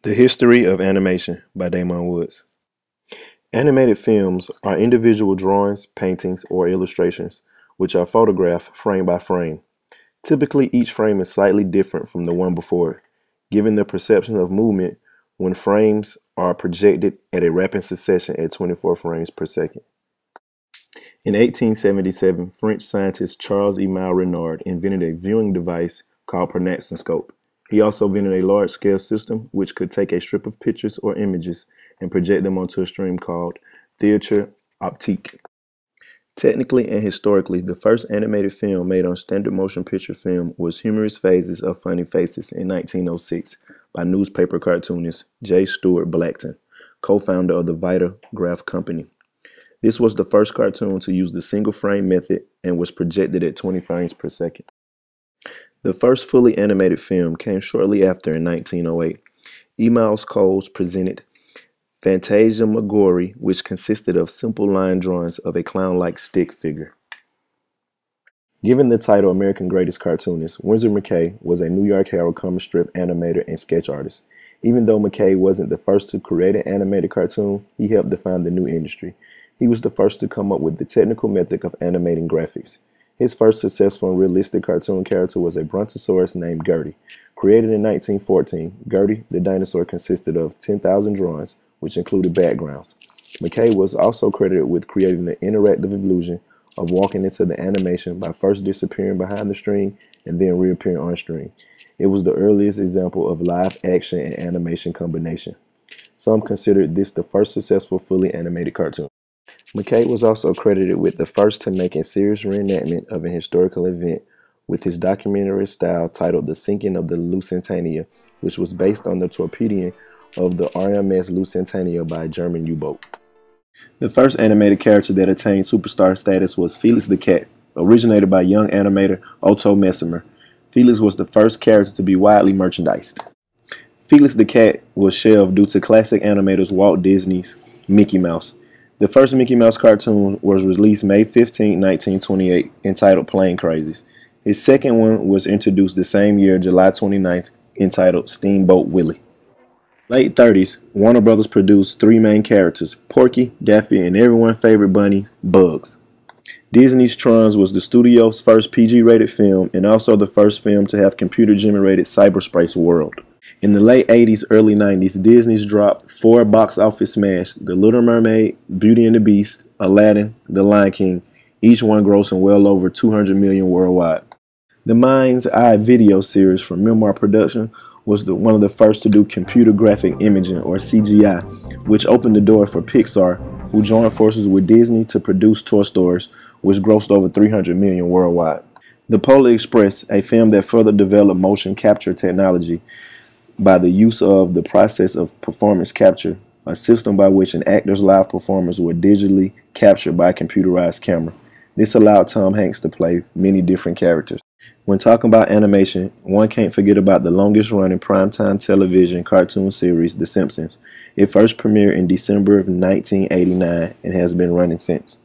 The History of Animation by Damon Woods. Animated films are individual drawings, paintings, or illustrations, which are photographed frame by frame. Typically, each frame is slightly different from the one before it, giving the perception of movement when frames are projected at a rapid succession at 24 frames per second. In 1877, French scientist Charles-Emile Renard invented a viewing device called Pronatoscope. He also invented a large-scale system which could take a strip of pictures or images and project them onto a stream called theatre optique. Technically and historically, the first animated film made on standard motion picture film was Humorous Phases of Funny Faces in 1906 by newspaper cartoonist J. Stuart Blackton, co-founder of the Vitagraph Company. This was the first cartoon to use the single frame method and was projected at 20 frames per second. The first fully animated film came shortly after in 1908. Emiles Coles presented Phantasmagorie, which consisted of simple line drawings of a clown-like stick figure. Given the title American Greatest Cartoonist, Winsor McCay was a New York Herald comic strip animator and sketch artist. Even though McCay wasn't the first to create an animated cartoon, he helped define the new industry. He was the first to come up with the technical method of animating graphics. His first successful and realistic cartoon character was a brontosaurus named Gertie. Created in 1914, Gertie, the dinosaur, consisted of 10,000 drawings, which included backgrounds. McCay was also credited with creating the interactive illusion of walking into the animation by first disappearing behind the screen and then reappearing on screen. It was the earliest example of live action and animation combination. Some considered this the first successful fully animated cartoon. McCay was also credited with the first to make a serious reenactment of an historical event with his documentary style titled The Sinking of the Lusitania, which was based on the torpedoing of the RMS Lusitania by a German U-boat. The first animated character that attained superstar status was Felix the Cat, originated by young animator Otto Messimer. Felix was the first character to be widely merchandised. Felix the Cat was shelved due to classic animators Walt Disney's Mickey Mouse. The first Mickey Mouse cartoon was released May 15, 1928, entitled Plane Crazies. His second one was introduced the same year, July 29th, entitled Steamboat Willie. Late 30s, Warner Brothers produced three main characters, Porky, Daffy, and everyone's favorite bunny, Bugs. Disney's Trons was the studio's first PG-rated film and also the first film to have computer-generated cyberspace world. In the late 80s, early 90s, Disney's dropped four box office smashes: The Little Mermaid, Beauty and the Beast, Aladdin, The Lion King, each one grossing well over $200 million worldwide. The Mind's Eye video series from Memoir Production was one of the first to do computer graphic imaging, or CGI, which opened the door for Pixar, who joined forces with Disney to produce Toy Story, which grossed over $300 million worldwide. The Polar Express, a film that further developed motion capture technology by the use of the process of performance capture, a system by which an actor's live performance were digitally captured by a computerized camera. This allowed Tom Hanks to play many different characters. When talking about animation, one can't forget about the longest-running primetime television cartoon series, The Simpsons. It first premiered in December of 1989 and has been running since.